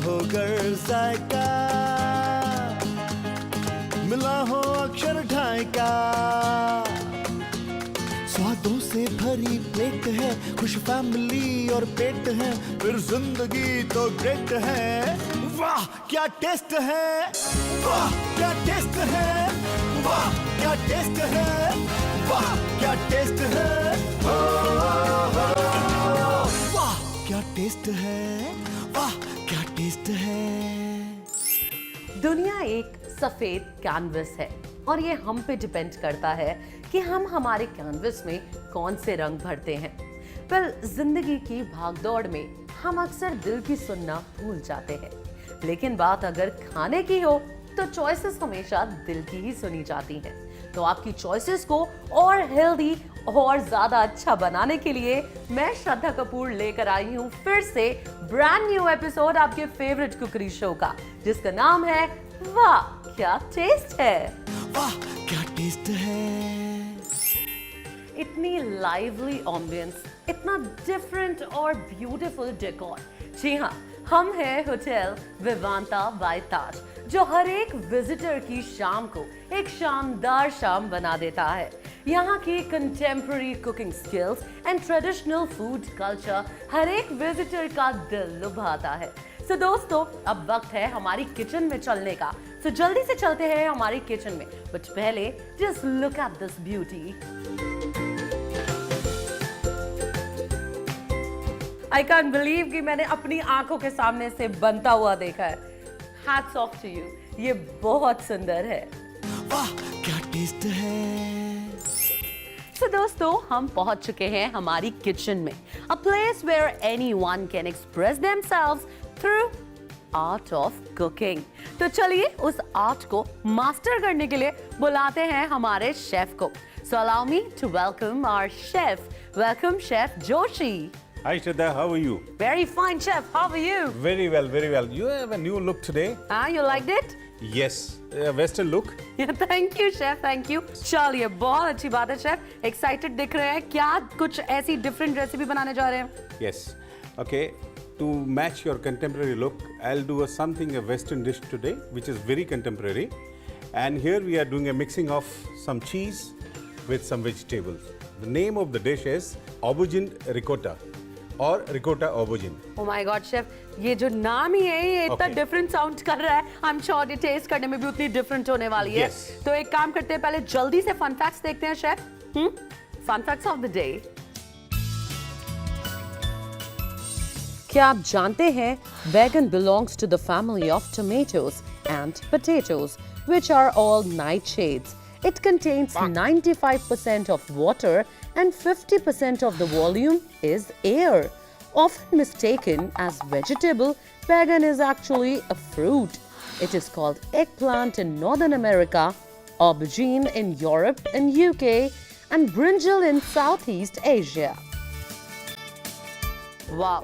हो गर जायका, मिला हो अक्षर ढाई का। स्वादों से भरी प्लेट है, खुश फैमिली और पेट है, फिर जिंदगी तो ग्रेट है। वाह क्या टेस्ट है, वाह क्या टेस्ट है, वाह क्या टेस्ट है, वाह क्या टेस्ट है, वाह क्या टेस्ट है, वाह क्या टेस्ट है। दुनिया एक सफेद कैनवस है और ये हम पे डिपेंड करता है कि हम हमारे कैनवस में कौन से रंग भरते हैं। पर जिंदगी की भागदौड़ में हम अक्सर दिल की सुनना भूल जाते हैं, लेकिन बात अगर खाने की हो तो चॉइसेस हमेशा दिल की ही सुनी जाती हैं। तो आपकी चॉइसेस को और हेल्दी और ज्यादा अच्छा बनाने के लिए मैं श्रद्धा कपूर लेकर आई हूँ फिर से ब्रांड न्यू एपिसोड आपके फेवरेट कुकरी शो का, जिसका नाम है वाह क्या टेस्ट है। वाह क्या टेस्ट है। इतनी लाइवली एम्बियंस, इतना डिफरेंट और ब्यूटीफुल डेकोर। जी हाँ, हम हैं होटल विवांता बाय ताज, जो हर एक विजिटर की शाम को एक शानदार शाम बना देता है। यहाँ की contemporary cooking skills and traditional food culture हर एक विजिटर का दिल लुभाता है। तो दोस्तों, अब वक्त है हमारी किचन में चलने का। तो जल्दी से चलते हैं हमारी किचन में, बट पहले just look at this beauty. I can't believe कि मैंने अपनी आंखों के सामने से बनता हुआ देखा है। हैट्स ऑफ टू यू, ये बहुत सुंदर है। वाह क्या टेस्ट है। तो दोस्तों, हम पहुंच चुके हैं हमारी किचन में, a place where anyone can express themselves through art of cooking. तो चलिए उस आर्ट को मास्टर करने के लिए बुलाते हैं हमारे शेफ को। So allow me to welcome our chef. Welcome chef Joshi. Hi Shraddha, how are you? Very fine, chef. How are you? Very well, very well. You have a new look today. You liked it? Yes, a western look. Thank you, chef. Thank you. चलिए, बहुत अच्छी बात है, chef. Excited दिख रहे हैं। क्या कुछ ऐसी different रेसिपी बनाने जा रहे हैं? Yes. Okay. To match your contemporary look, I'll do something a western dish today, which is very contemporary. And here we are doing a mixing of some cheese with some vegetables. The name of the dish is aubergine ricotta. और ricotta aubergine. Oh my God, chef, ये जो नाम ही है ये इतना Okay. Different sound कर रहा है। I'm sure ये टेस्ट करने में भी उतनी डिफरेंट होने वाली है। Yes. तो एक काम करते हैं, पहले जल्दी से फन फैक्ट्स देखते हैं chef. Fun facts of the day. क्या आप जानते हैं बैगन belongs to the family of tomatoes and potatoes, which are all nightshades. It contains 95% of water and 50% of the volume is air. Often mistaken as vegetable, बैगन is actually a fruit. It is called eggplant in Northern America, aubergine in Europe and UK, and brinjal in Southeast Asia. Wow,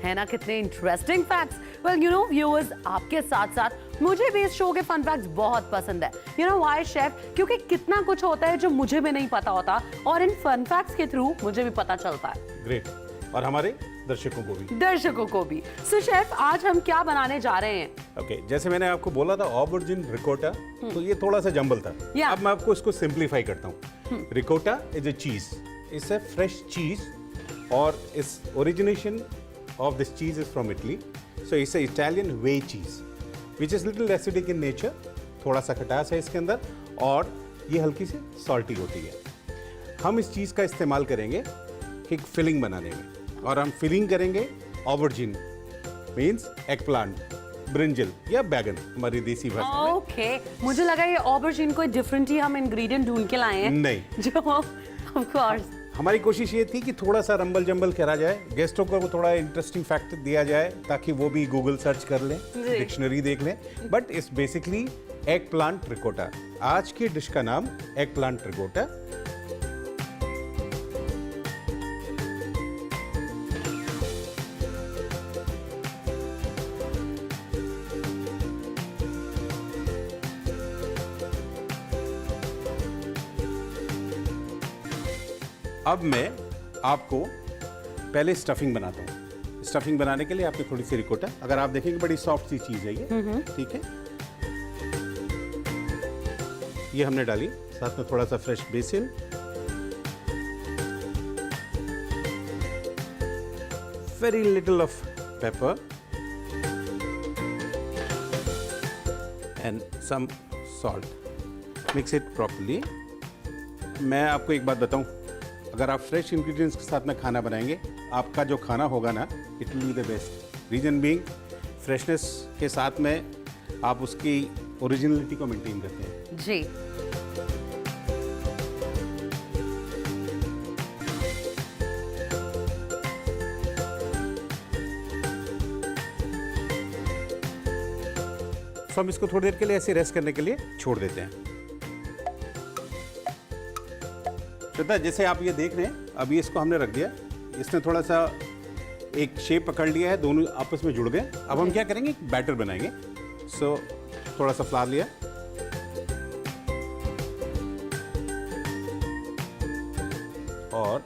है ना कितने interesting facts. Well you know viewers, आपके साथ साथ मुझे भी इस शो के फन फैक्ट्स बहुत पसंद है। You know why chef? क्योंकि कितना कुछ होता है जो मुझे भी नहीं पता होता और इन फन फैक्ट्स के थ्रू मुझे भी पता चलता है। ग्रेट। और हमारे दर्शकों को भी। सो शेफ, आज हम क्या बनाने जा रहे हैं? ओके, जैसे मैंने आपको बोला था ऑबोर्जिन रिकोटा, तो ये थोड़ा सा जंबल था। अब मैं आपको इसको सिंप्लीफाई करता हूँ। रिकोटा इज अ चीज, इट्स अ फ्रेश चीज, और इस origination of this cheese is from Italy, so it's a Italian whey cheese which is little acidic in nature, थोड़ा सा खटास है इसके अंदर, और ये हल्की सी सॉल्टी होती है। हम इस चीज़ का इस्तेमाल करेंगे एक फिलिंग बनाने में, और हम फिलिंग करेंगे aubergine means egg plant, brinjal या बैगन हमारी देसी भाषा में। ओके, मुझे लगा ये ऑबर्जिन कोई डिफरेंट ही हम इंग्रेडिएंट ढूंढ के लाए हैं। नहीं, जो ऑफ कोर्स हमारी कोशिश ये थी कि थोड़ा सा रंबल जंबल करा जाए, गेस्टों को थोड़ा इंटरेस्टिंग फैक्ट दिया जाए ताकि वो भी गूगल सर्च कर लें, डिक्शनरी देख लें। But it's basically egg plant ricotta. आज की डिश का नाम एग प्लांट रिकोटा। अब मैं आपको पहले स्टफिंग बनाता हूँ। स्टफिंग बनाने के लिए आपने थोड़ी सी रिकोटा, अगर आप देखेंगे बड़ी सॉफ्ट सी चीज़ है ये, ठीक है। ये हमने डाली, साथ में थोड़ा सा fresh BECIL, very little of pepper and some salt. Mix it properly. मैं आपको एक बात बताऊं, अगर आप फ्रेश इंग्रेडिएंट्स के साथ में खाना बनाएंगे, आपका जो खाना होगा ना, it will be the best. Reason being, freshness के साथ में आप उसकी ओरिजिनलिटी को मेंटेन करते हैं। जी। तो हम इसको थोड़ी देर के लिए ऐसे रेस्ट करने के लिए छोड़ देते हैं। श्रद्धा, जैसे आप ये देख रहे हैं, अभी इसको हमने रख दिया, इसने थोड़ा सा एक शेप पकड़ लिया है, दोनों आपस में जुड़ गए। अब हम क्या करेंगे, एक बैटर बनाएंगे। सो थोड़ा सा फ्लावर लिया, और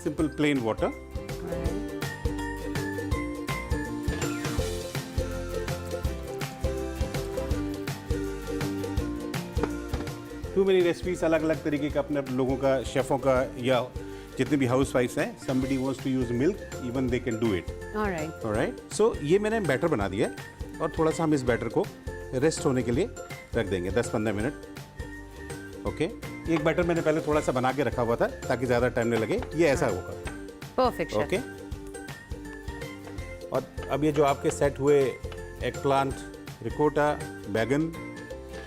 simple plain water, to many recipes, अलग अलग तरीके का अपने लोगों का, शेफों का, या जितने भी हाउस वाइफ्स हैं, somebody wants to use milk, even they can do it. Alright. So ये मैंने बैटर बना दिया है, और थोड़ा सा हम इस बैटर को रेस्ट होने के लिए रख देंगे 10-15 मिनट। ओके, एक बैटर मैंने पहले थोड़ा सा बना के रखा हुआ था ताकि ज़्यादा टाइम न लगे, ये ऐसा होगा। परफेक्ट। ओके, और अब ये जो आपके सेट हुए एग प्लांट, रिकोटा, बैगन,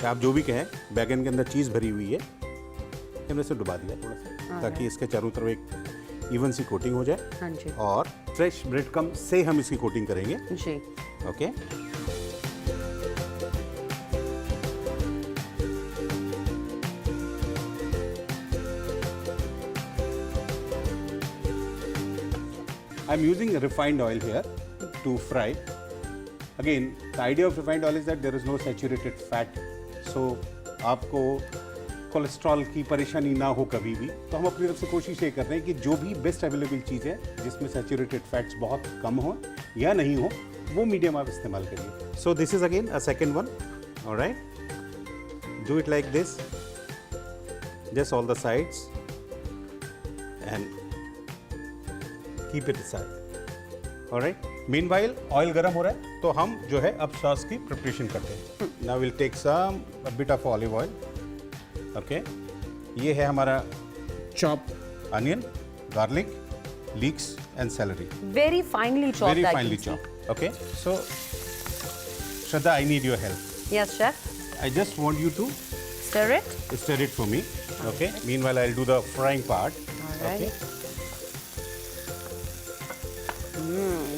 आप जो भी कहें, बैगन के अंदर चीज़ भरी हुई है, हमने इसे डुबा दिया थोड़ा सा, ताकि इसके चारों तरफ एक इवन सी कोटिंग हो जाए। हाँ जी। और फ्रेश ब्रेड क्रम्ब से हम इसकी कोटिंग करेंगे। जी। Okay, I am using refined oil here to fry. Again, the idea of refined oil is that there is no saturated fat, so आपको कोलेस्ट्रॉल की परेशानी ना हो कभी भी। तो हम अपनी तरफ से कोशिश ये कर रहे हैं कि जो भी बेस्ट अवेलेबल चीज़ है, जिसमें सैचुरेटेड फैट्स बहुत कम हो या नहीं हो, वो मीडियम आप इस्तेमाल करिए। So this is again a second one. Alright, do it like this, just all the sides and keep it aside. Alright, meanwhile oil गर्म हो रहा है, तो हम जो है अब सॉस की प्रिपरेशन करते हैं। Now will take some bit of olive oil. Okay, ये है हमारा chop onion, garlic, leeks and celery, very finally chopped. Very finally chopped. Okay, so Shraddha, I need your help. Yes chef. I just want you to stir it for me. Okay, meanwhile I'll do the frying part. Alright. Okay.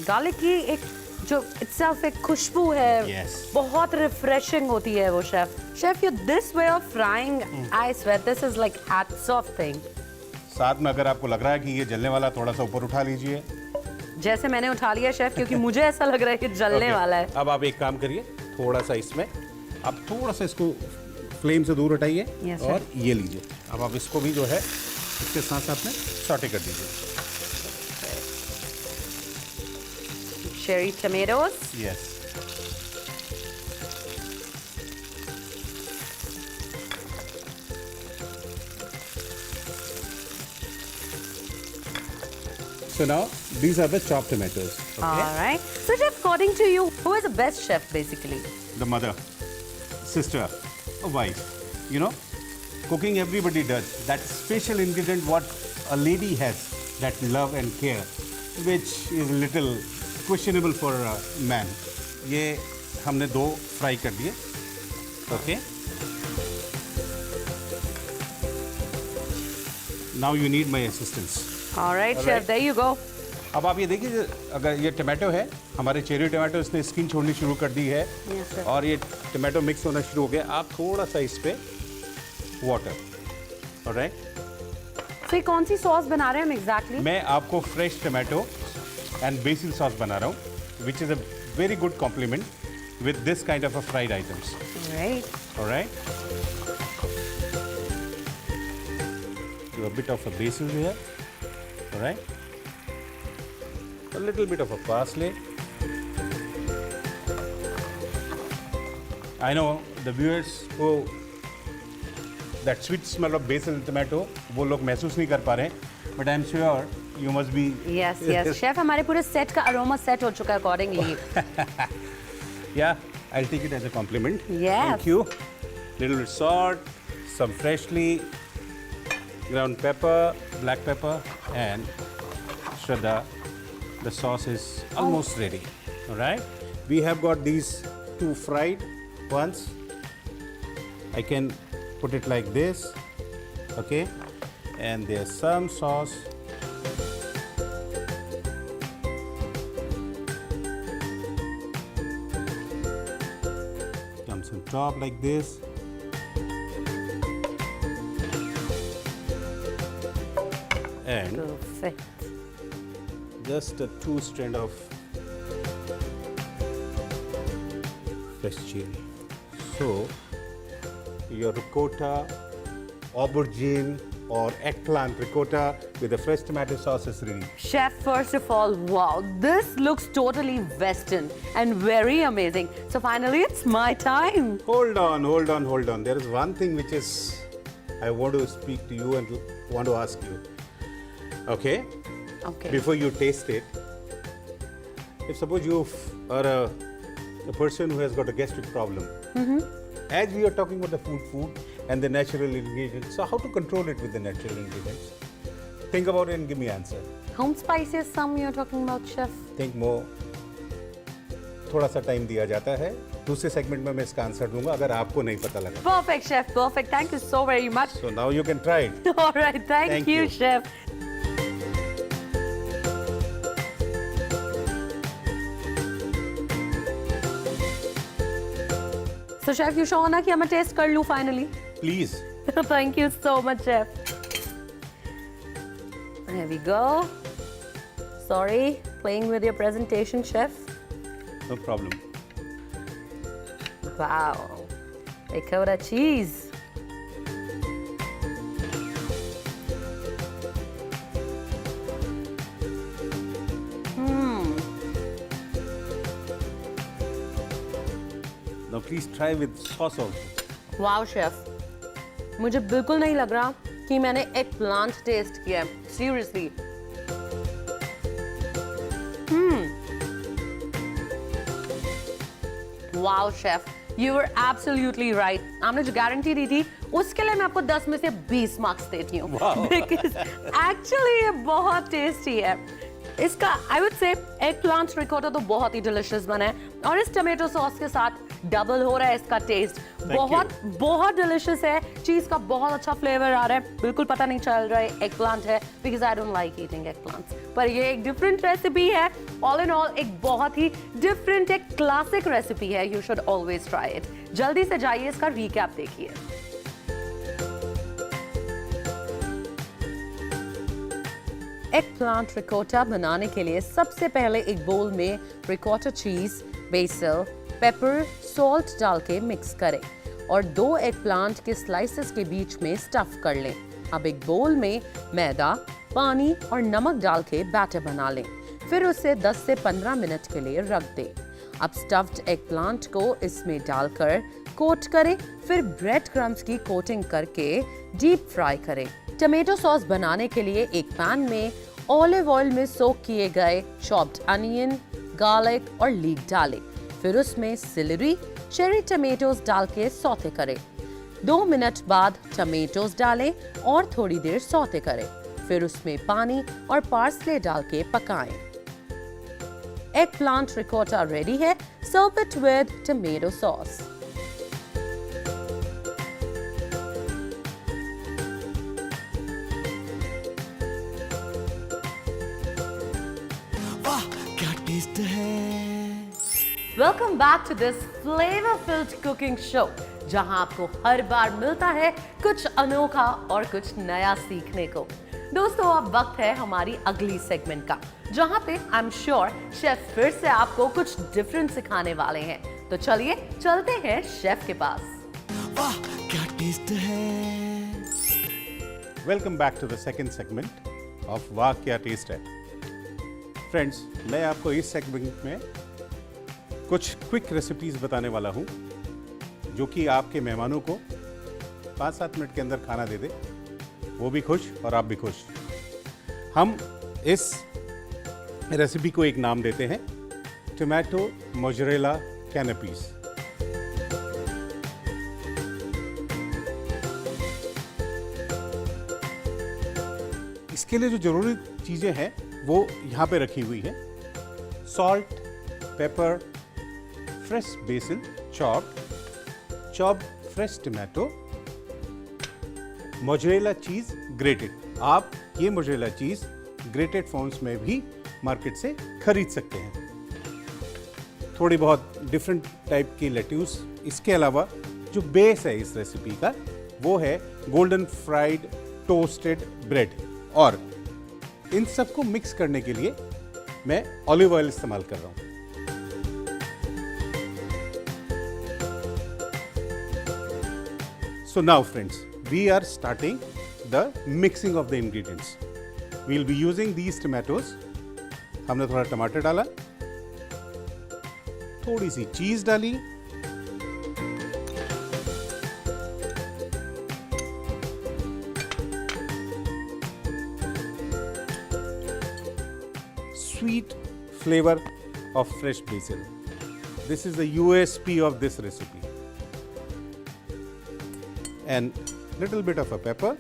Garlic की एक जो itself एक खुशबू है, Yes. बहुत refreshing होती है वो chef. Chef, you this way of frying, I swear this is like hats off thing. साथ में अगर आपको लग रहा है कि ये जलने वाला, थोड़ा सा ऊपर उठा लीजिए। जैसे मैंने उठा लिया शेफ, क्योंकि मुझे ऐसा लग रहा है कि जलने Okay. वाला है। अब आप एक काम करिए, थोड़ा सा इसमें आप थोड़ा सा इसको फ्लेम से दूर हटाइए। Yes, और sir. ये लीजिए, अब आप इसको भी जो है इसके साथ साथ में सॉटे कर दीजिए। Cherry tomatoes. Yes, so now these are the chopped tomatoes. Okay? All right. So chef, according to you, who is the best chef basically? The mother, sister, a wife. You know, cooking everybody does. That special ingredient what a lady has, that love and care, which is a little questionable for a man. ये हमने दो fry कर दिए. Okay. Now you need my assistance. All right, All chef, right. there you go. अब आप ये देखिए, अगर ये टमाटो है, हमारे चेरी टमाटो इसने स्किन छोड़नी शुरू कर दी है। Yes, sir. और ये टमाटो मिक्स होना शुरू हो गया। आप थोड़ा सा इस पे वाटर, ऑलराइट। So ये कौन सी सॉस बना रहे हैं हम exactly? मैं आपको fresh tomato and basil sauce बना रहा हूँ, which is a very good compliment with this kind of a fried items. Right. Alright, do a bit of a basil here, all right, a little bit of a parsley. I know the viewers who that sweet smell of basil tomato वो लोग महसूस नहीं कर पा रहे हैं, but I'm sure you must be. Yes, yes. Chef हमारे पूरे सेट का अरोमा सेट हो चुका है accordingly. Yeah, I'll take it as a compliment. Yes. Thank you. Little bit salt, some freshly ground pepper, black pepper, and Shraddha, the sauce is almost ready. All right. We have got these two fried ones. I can put it like this. Okay. And there's some sauce. Comes on top like this. And Perfect. just a 2 strand of fresh chili. So your ricotta, aubergine or eggplant ricotta with the fresh tomato sauce is ready. Chef, first of all, wow, this looks totally Western and very amazing. So finally, it's my time. Hold on, hold on, hold on. There is one thing which is I want to speak to you and want to ask you. Okay? Okay. Before you taste it, if suppose you are a person who has got a gastric problem, as we are talking about the food and the natural ingredients, so how to control it with the natural ingredients? Think about it and give me answer. Home spices, some you're talking about, Chef? Think more. थोड़ा सा time दिया जाता है. दूसरे segment में मैं इसका answer दूंगा अगर आपको नहीं पता लगा. Perfect, Chef. Perfect. Thank you so very much. So now you can try it. All right. Thank Thank you, you. Chef. So, Chef, you show ना कि मैं टेस्ट कर लूँ finally. Please. Thank you so much, Chef. There we go. Sorry, playing with your presentation, Chef. No problem. Wow. Ricotta cheese. Now please try with sauce also. Wow chef, मुझे बिल्कुल नहीं लग रहा कि मैंने एक प्लांट टेस्ट किया है. Seriously. Wow chef, you are absolutely right. आपने जो गारंटी दी थी उसके लिए मैं आपको 10 में से 20 मार्क्स देती हूँ. बिकॉज एक्चुअली ये बहुत टेस्टी है. इसका I would say egg plant ricotta तो बहुत ही डिलिशियस बना है और इस टमेटो सॉस के साथ डबल हो रहा है इसका टेस्ट. बहुत डिलिशियस है. चीज का बहुत अच्छा फ्लेवर आ रहा है. बिल्कुल पता नहीं चल रहा है एग प्लांट है because I don't like eating egg plants. पर ये एक डिफरेंट रेसिपी है. ऑल इन ऑल एक बहुत ही डिफरेंट एक क्लासिक रेसिपी है. You should always try it. जल्दी से जाइए इसका रिकैप देखिए. एग प्लांट रिकोटा बनाने के लिए सबसे पहले एक बोल में रिकोटा चीज, बेसिल, पेपर, सॉल्ट डाल के मिक्स करें और 2 एग प्लांट के स्लाइसेस के बीच में स्टफ कर लें. अब एक बोल में मैदा, पानी और नमक डाल के बैटर बना लें. फिर उसे 10 से 15 मिनट के लिए रख दें. अब स्टफ्ड एग प्लांट को इसमें डालकर कोट करें. फिर ब्रेड क्रम्स की कोटिंग करके डीप फ्राई करें. टमेटो सॉस बनाने के लिए एक पैन में ऑलिव ऑयल में सोक किए गए चॉप्ड अनियन, गार्लिक और लीक डालें. फिर उसमें सिलेरी, चेरी टमेटोज डाल के सौते करें. 2 मिनट बाद टमेटोज डालें और थोड़ी देर सौते करें. फिर उसमें पानी और पार्सले डाल के पकाएं. एग प्लांट रिकोटा रेडी है. Serve it with tomato sauce. वाह क्या टेस्ट है. Welcome back to this flavour filled cooking show, जहां आपको हर बार मिलता है कुछ अनोखा और कुछ नया सीखने को. दोस्तों, अब वक्त है हमारी अगली सेगमेंट का, जहां पे आई एम श्योर शेफ फिर से आपको कुछ डिफरेंट सिखाने वाले हैं. तो चलिए चलते हैं शेफ के पास. वाह क्या टेस्ट है. Welcome back to the second segment of वाह क्या टेस्ट है. फ्रेंड्स, मैं आपको इस सेगमेंट में कुछ क्विक रेसिपीज बताने वाला हूं जो कि आपके मेहमानों को 5-7 मिनट के अंदर खाना दे दे, वो भी खुश और आप भी खुश। हम इस रेसिपी को एक नाम देते हैं टोमेटो मोज़रेला कैनपीज। इसके लिए जो जरूरी चीज़ें हैं वो यहाँ पे रखी हुई है। Salt, pepper, fresh basil chopped fresh tomato, mozzarella cheese grated. आप ये मोज़रेला चीज़ ग्रेटेड फॉर्म्स में भी मार्केट से खरीद सकते हैं। थोड़ी बहुत डिफरेंट टाइप की लेट्यूस। इसके अलावा जो बेस है इस रेसिपी का वो है गोल्डन फ्राइड टोस्टेड ब्रेड, और इन सबको मिक्स करने के लिए मैं ऑलिव ऑयल इस्तेमाल कर रहा हूं। So now friends, we are starting the mixing of the ingredients. We will be using these tomatoes. हमने थोड़ा टमाटर डाला, थोड़ी सी चीज डाली, sweet flavor of fresh basil. This is the USP of this recipe. And little bit of a pepper,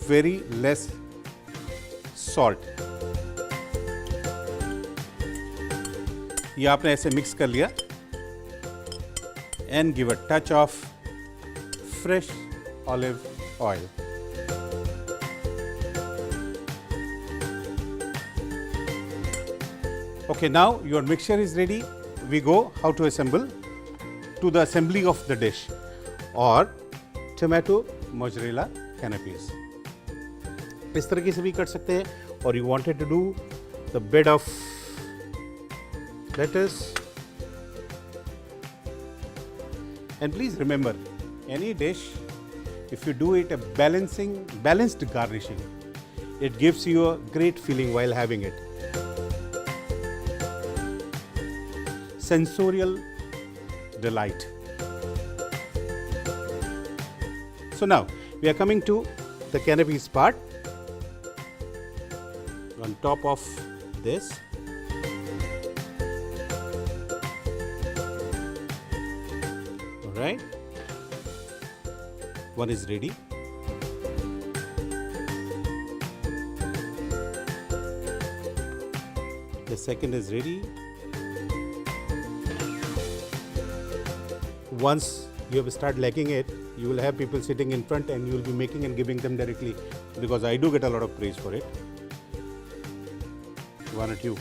very less salt. ये आपने ऐसे मिक्स कर लिया and give a touch of fresh olive oil. Okay, now your mixture is ready. We go how to assemble to the assembly of the dish or tomato mozzarella canapes. इस तरीके से भी कर सकते हैं, और you wanted to do the bed of lettuce. And please remember, any dish, if you do it a balanced garnishing, it gives you a great feeling while having it. Sensorial delight. So now we are coming to the canapes part. On top of this, all right, one is ready. The second is ready. Once you have started liking it, you will have people sitting in front and you will be making and giving them directly, because I do get a lot of praise for it. Why not you?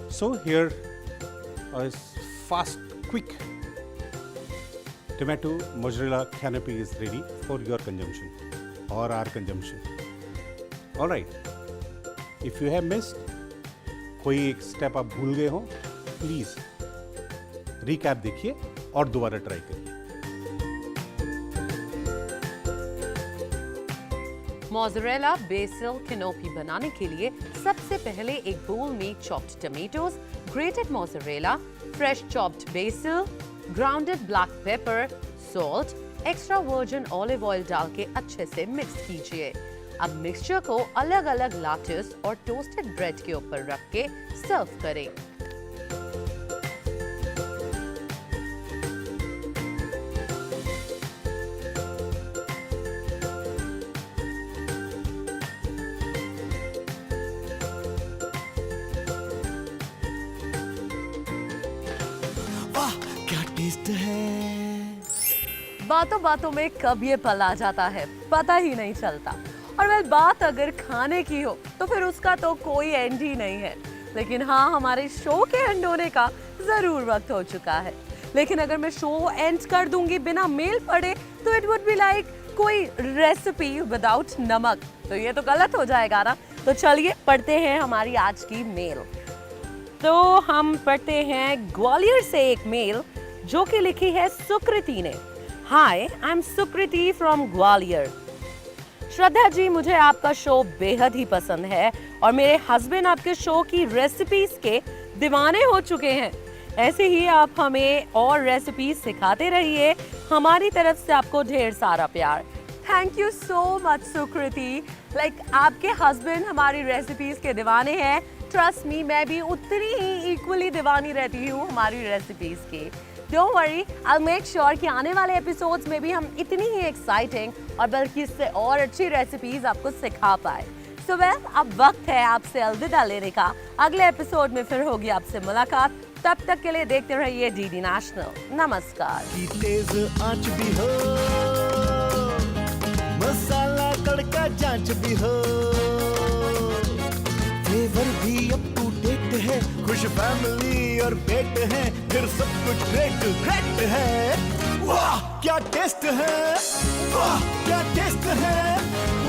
So here is fast, quick tomato mozzarella canapé is ready for your consumption or our consumption. All right. If you have missed, कोई एक step आप भूल गए हो, please recap देखिए और दोबारा try करिए। मोज़रेला बेसिल कैनोपी बनाने के लिए सबसे पहले एक बोल में chopped tomatoes, grated mozzarella, fresh chopped basil, grounded black pepper, salt, extra virgin olive oil डाल के अच्छे से मिक्स कीजिए। अब मिक्सचर को अलग अलग लेट्यूस और टोस्टेड ब्रेड के ऊपर रख के सर्व करें। वाह क्या टेस्ट है। बातों बातों में कब ये पल आ जाता है पता ही नहीं चलता। और वह बात अगर खाने की हो तो फिर उसका तो कोई एंड ही नहीं है। लेकिन हाँ, हमारे शो के एंड होने का जरूर वक्त हो चुका है। लेकिन अगर मैं शो एंड कर दूंगी बिना मेल पढ़े तो इट वुड बी लाइक कोई रेसिपी विदाउट नमक, तो ये तो गलत हो जाएगा ना। तो चलिए पढ़ते हैं हमारी आज की मेल। तो हम पढ़ते हैं ग्वालियर से एक मेल जो कि लिखी है सुकृति ने। Hi, I am Sukriti from Gwalior. Shraddha ji, मुझे आपका शो बेहद ही पसंद है और मेरे हस्बैंड आपके शो की रेसिपीज के दीवाने हो चुके हैं। ऐसे ही आप हमें और रेसिपीज सिखाते रहिए। हमारी तरफ से आपको ढेर सारा प्यार। थैंक यू सो मच सुकृति। आपके हस्बैंड हमारी रेसिपीज के दीवाने हैं। ट्रस्ट मी, मैं भी उतनी ही इक्वली दीवानी रहती हूँ हमारी रेसिपीज की। Don't worry, I make sure कि आने वाले एपिसोड्स में भी हम इतनी ही एक्साइटिंग और बल्कि इससे और अच्छी रेसिपीज आपको सिखा पाए। सो वेल, अब वक्त है आपसे अलविदा लेने का। अगले एपिसोड में फिर होगी आपसे मुलाकात। तब तक के लिए देखते रहिए डीडी नेशनल। नमस्कार। की तेज आंच भी हो, मसाला तड़का जांच भी हो, फ्लेवर भी अप टू डेट है, खुश फैमिली और पेट है, फिर सब कुछ ग्रेट ग्रेट है। वाह क्या टेस्ट है, वाह क्या टेस्ट है,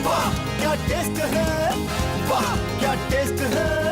वाह क्या टेस्ट है, वाह क्या टेस्ट है।